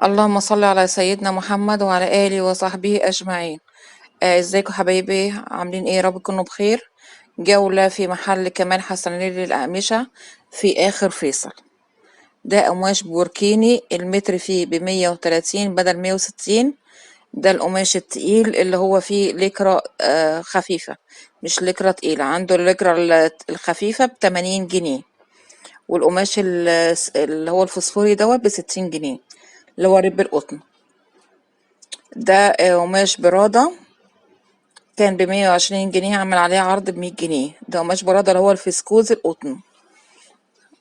اللهم صل على سيدنا محمد وعلى آله وصحبه أجمعين. ازيكم حبايبي، عاملين ايه؟ رب تكونوا بخير. جولة في محل كمال حسنين للأقمشة في آخر فيصل. ده قماش بوركيني، المتر فيه ب130 بدل 160. ده القماش التقيل اللي هو فيه لكرة خفيفة، مش لكرة تقيلة. عنده اللكرة الخفيفة ب80 جنيه، والقماش اللي هو الفوسفوري دوت ب60 جنيه، اللي هو رب القطن. ده قماش برادة، كان ب120 جنيه، عمل عليه عرض ب100 جنيه. ده قماش برادة اللي هو الفسكوز القطن،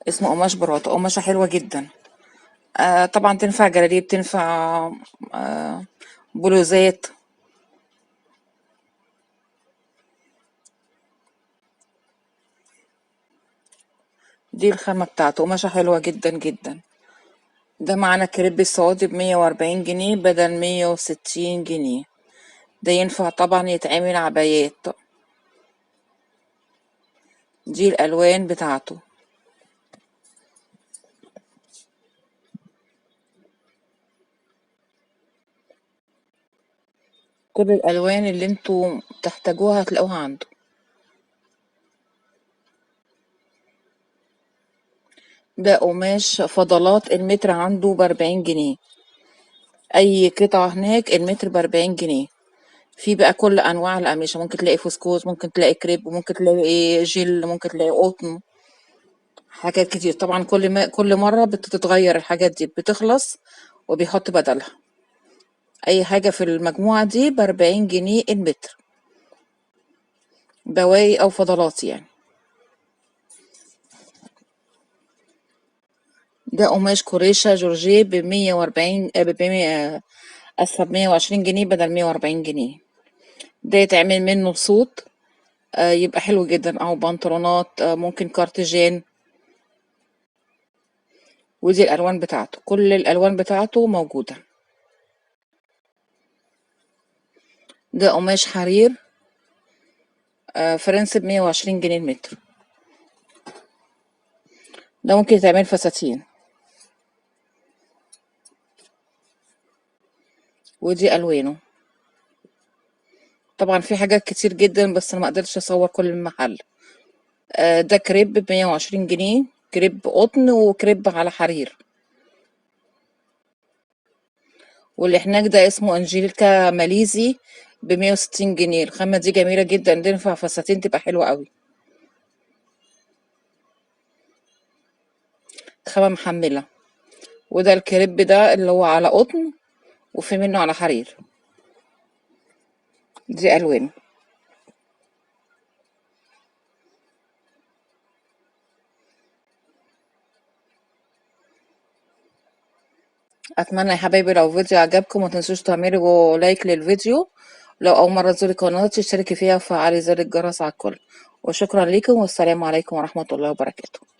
اسمه قماش برادة. قماشة حلوة جدا. طبعا تنفع جلاليب، تنفع بلوزات. دي الخامة بتاعته، قماشة حلوة جدا جدا. ده معانا كريب السعودي ب140 جنيه بدل 160 جنيه. ده ينفع طبعا يتعمل عبايات. دي الألوان بتاعته. كل الألوان اللي انتوا تحتاجوها هتلاقوها عنده. ده قماش فضلات، المتر عنده ب40 جنيه. أي قطعة هناك المتر ب40 جنيه. في بقى كل أنواع القماشة، ممكن تلاقي فسكوز، ممكن تلاقي كريب، ممكن تلاقي جل، ممكن تلاقي قطن، حاجات كتير. طبعا كل مرة بتتغير الحاجات دي، بتخلص وبيحط بدلها. أي حاجة في المجموعة دي ب40 جنيه المتر، بواقي أو فضلات يعني. ده قماش كوريشة جورجيه ب140 أسفة ب120 جنيه بدل 140 جنيه. ده يتعمل منه صوت، يبقى حلو جدا، أو بنطلونات، ممكن كارتيجان. ودي الألوان بتاعته، كل الألوان بتاعته موجودة. ده قماش حرير فرنسي ب120 جنيه المتر. ده ممكن يتعمل فساتين. ودي ألوانه. طبعا في حاجات كتير جدا، بس أنا مقدرتش أصور كل المحل. ده كريب ب120 جنيه، كريب قطن وكريب على حرير. واللي هناك ده اسمه أنجيليكا ماليزي ب160 جنيه. الخامة دي جميلة جدا، تنفع فساتين، تبقى حلوة قوي. خامة محملة. وده الكريب ده اللي هو على قطن، وفي منه على حرير. دي ألوان. اتمنى يا حبايبي لو الفيديو عجبكم ما تنسوش تعملوا لايك للفيديو. لو اول مره تزوري قناتي اشتركي فيها وفعلي زر الجرس على الكل. وشكرا لكم، والسلام عليكم ورحمه الله وبركاته.